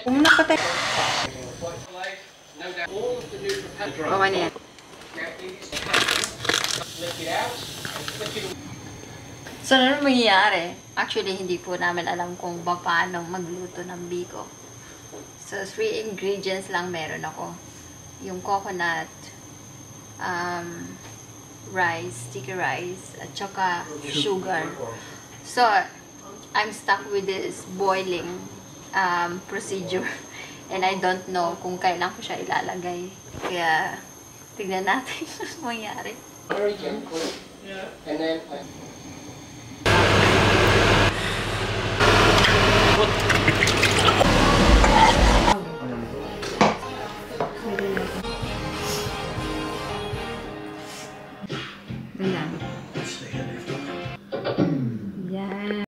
Una pa tayo. Bawa niyan. So, ano mangyayari? Actually, hindi po namin alam kung paano magluto ng biko. So, 3 ingredients lang meron ako. Yung coconut, rice, sticky rice, at saka sugar. So, I'm stuck with this boiling procedure. And I don't know kung kailan ko siya ilalagay. Kaya, tignan natin ano mangyari. Very gently. Yeah. And then Ganyan.